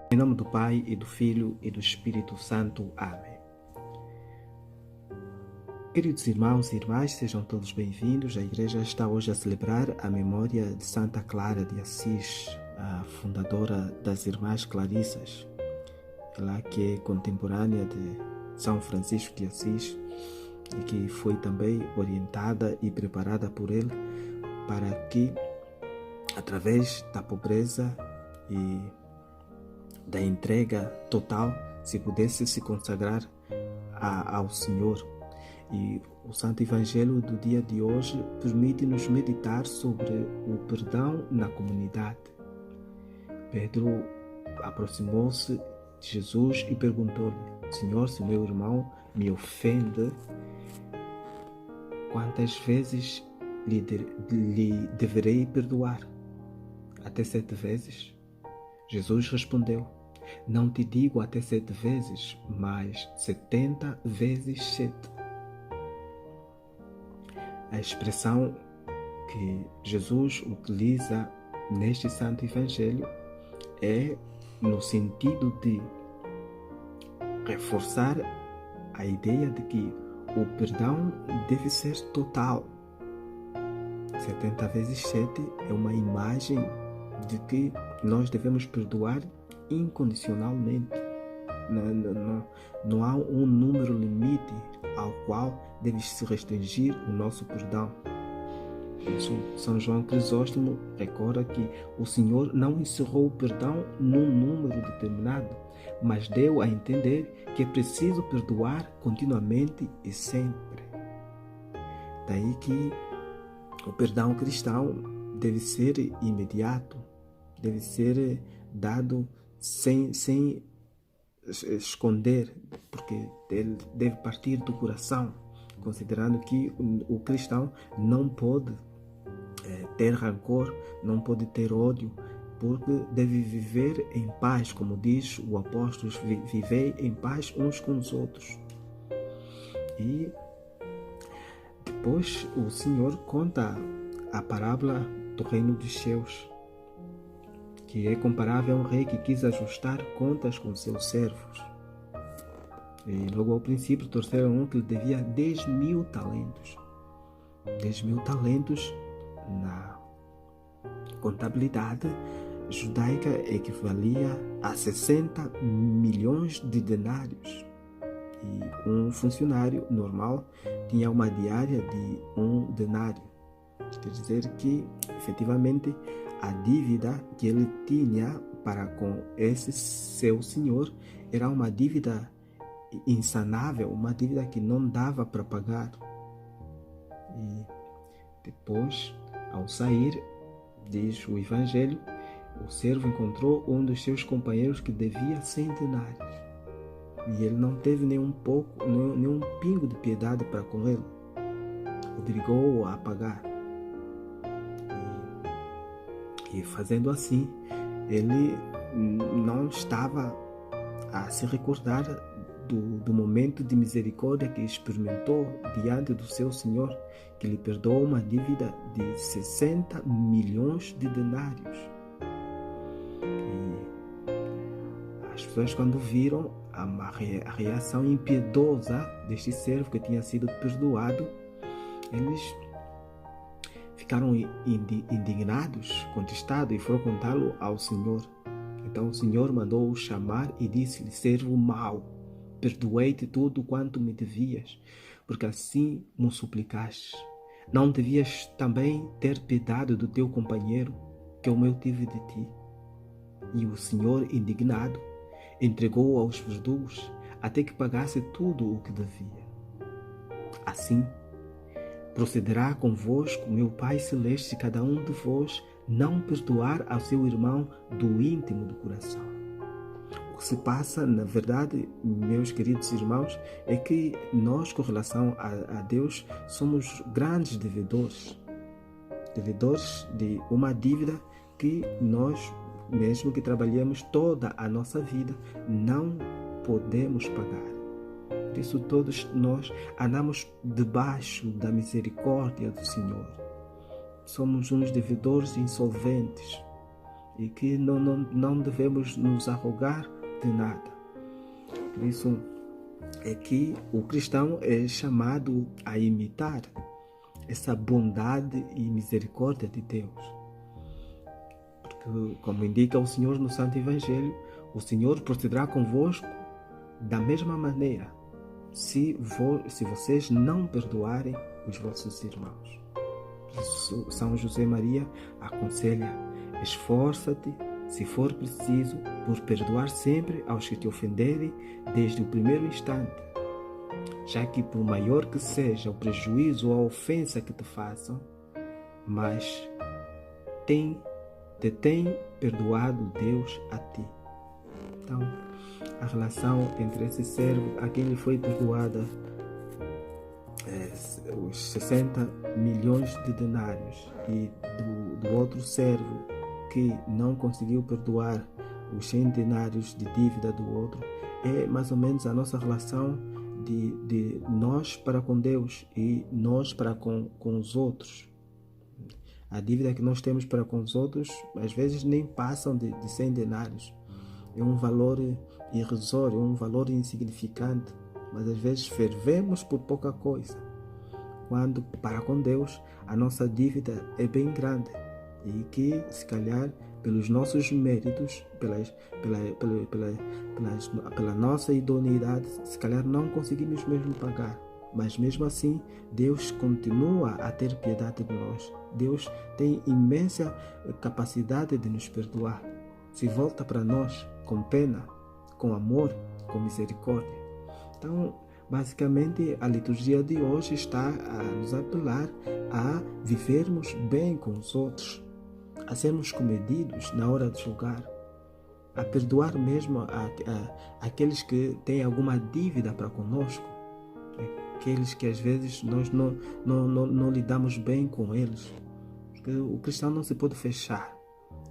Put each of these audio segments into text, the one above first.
Em nome do Pai, e do Filho, e do Espírito Santo. Amém. Queridos irmãos e irmãs, sejam todos bem-vindos. A Igreja está hoje a celebrar a memória de Santa Clara de Assis, a fundadora das Irmãs Clarissas. Ela que é contemporânea de São Francisco de Assis e que foi também orientada e preparada por ele para que, através da pobreza e da entrega total, se pudesse se consagrar ao Senhor. E o Santo Evangelho do dia de hoje permite-nos meditar sobre o perdão na comunidade. Pedro aproximou-se de Jesus e perguntou-lhe: Senhor, se o meu irmão me ofende, quantas vezes lhe deverei perdoar? Até 7 vezes? Jesus respondeu: Não te digo até 7 vezes, mas 70 vezes 7. A expressão que Jesus utiliza neste Santo Evangelho é no sentido de reforçar a ideia de que o perdão deve ser total. 70 vezes 7 é uma imagem de que nós devemos perdoar incondicionalmente. Não há um número limite ao qual deve se restringir o nosso perdão. Isso, São João Crisóstomo recorda que o Senhor não encerrou o perdão num número determinado, mas deu a entender que é preciso perdoar continuamente e sempre. Daí que o perdão cristão deve ser imediato, deve ser dado sem esconder, porque ele deve partir do coração, considerando que o cristão não pode ter rancor, não pode ter ódio, porque deve viver em paz, como diz o apóstolo, vivei em paz uns com os outros. E depois o Senhor conta a parábola do reino dos céus, que é comparável a um rei que quis ajustar contas com seus servos. E logo ao princípio trouxeram um que lhe devia 10.000 talentos. 10.000 talentos na contabilidade judaica equivalia a 60 milhões de denários. E um funcionário normal tinha uma diária de 1 denário. Quer dizer que, efetivamente, a dívida que ele tinha para com esse seu senhor era uma dívida insanável, uma dívida que não dava para pagar. E depois, ao sair, diz o Evangelho, o servo encontrou um dos seus companheiros que devia 100 denários. E ele não teve nenhum pingo de piedade para com ele. Obrigou-o a pagar. E fazendo assim, ele não estava a se recordar do momento de misericórdia que experimentou diante do seu Senhor, que lhe perdoou uma dívida de 60 milhões de denários. E as pessoas, quando viram a reação impiedosa deste servo que tinha sido perdoado, eles ficaram indignados, contristados, e foram contá-lo ao Senhor. Então o Senhor mandou-o chamar e disse-lhe: servo mau, perdoei-te tudo quanto me devias, porque assim me suplicaste. Não devias também ter piedade do teu companheiro, que eu tive de ti? E o Senhor, indignado, entregou-o aos verdugos, até que pagasse tudo o que devia. Assim procederá convosco meu Pai Celeste, se cada um de vós não perdoar ao seu irmão do íntimo do coração. O que se passa, na verdade, meus queridos irmãos, é que nós, com relação a Deus, somos grandes devedores. Devedores de uma dívida que nós, mesmo que trabalhemos toda a nossa vida, não podemos pagar. Por isso todos nós andamos debaixo da misericórdia do Senhor. Somos uns devedores insolventes. e que não devemos nos arrogar de nada. Por isso é que o cristão é chamado a imitar essa bondade e misericórdia de Deus. Porque, como indica o Senhor no Santo Evangelho, o Senhor procederá convosco da mesma maneira, se vocês não perdoarem os vossos irmãos. São José Maria aconselha: esforça-te, se for preciso, por perdoar sempre aos que te ofenderem desde o primeiro instante, já que por maior que seja o prejuízo ou a ofensa que te façam, mas te tem perdoado Deus a ti. Então, a relação entre esse servo, a quem lhe foi perdoada os 60 milhões de denários, e do outro servo que não conseguiu perdoar os 100 denários de dívida do outro, é mais ou menos a nossa relação de nós para com Deus e nós para com os outros. A dívida que nós temos para com os outros, às vezes nem passam de 100 denários. É um valor irrisório, um valor insignificante, mas às vezes fervemos por pouca coisa, quando para com Deus a nossa dívida é bem grande e que, se calhar, pelos nossos méritos, pela nossa idoneidade, se calhar não conseguimos mesmo pagar. Mas mesmo assim, Deus continua a ter piedade de nós. Deus tem imensa capacidade de nos perdoar. Se volta para nós com pena, com amor, com misericórdia. Então, basicamente, a liturgia de hoje está a nos apelar a vivermos bem com os outros, a sermos comedidos na hora de julgar, a perdoar mesmo aqueles que têm alguma dívida para conosco, aqueles que às vezes nós não lidamos bem com eles. Porque o cristão não se pode fechar,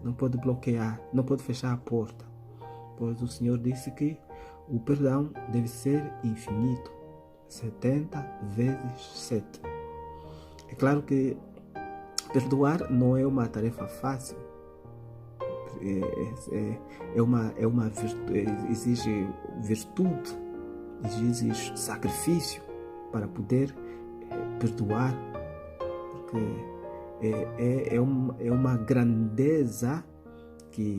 não pode bloquear, não pode fechar a porta, pois o Senhor disse que o perdão deve ser infinito, 70 vezes 7. É claro que perdoar não é uma tarefa fácil, exige virtude, exige sacrifício para poder perdoar, porque é uma grandeza que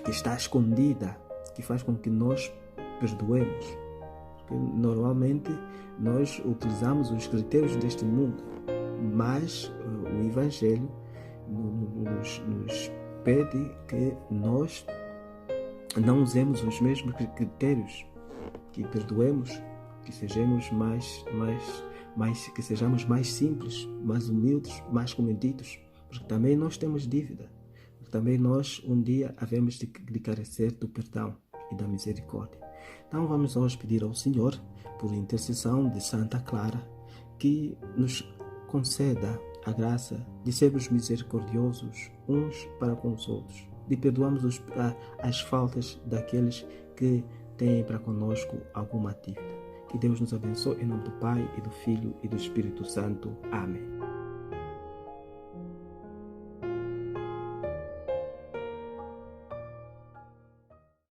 está escondida, que faz com que nós perdoemos. Porque normalmente nós utilizamos os critérios deste mundo, mas o Evangelho nos pede que nós não usemos os mesmos critérios, que perdoemos, que sejamos que sejamos mais simples, mais humildes, mais comedidos, porque também nós temos dívida, porque também nós um dia havemos de carecer do perdão e da misericórdia. Então vamos hoje pedir ao Senhor, por intercessão de Santa Clara, que nos conceda a graça de sermos misericordiosos uns para com os outros, de perdoarmos as faltas daqueles que têm para conosco alguma dívida. Que Deus nos abençoe em nome do Pai e do Filho e do Espírito Santo. Amém.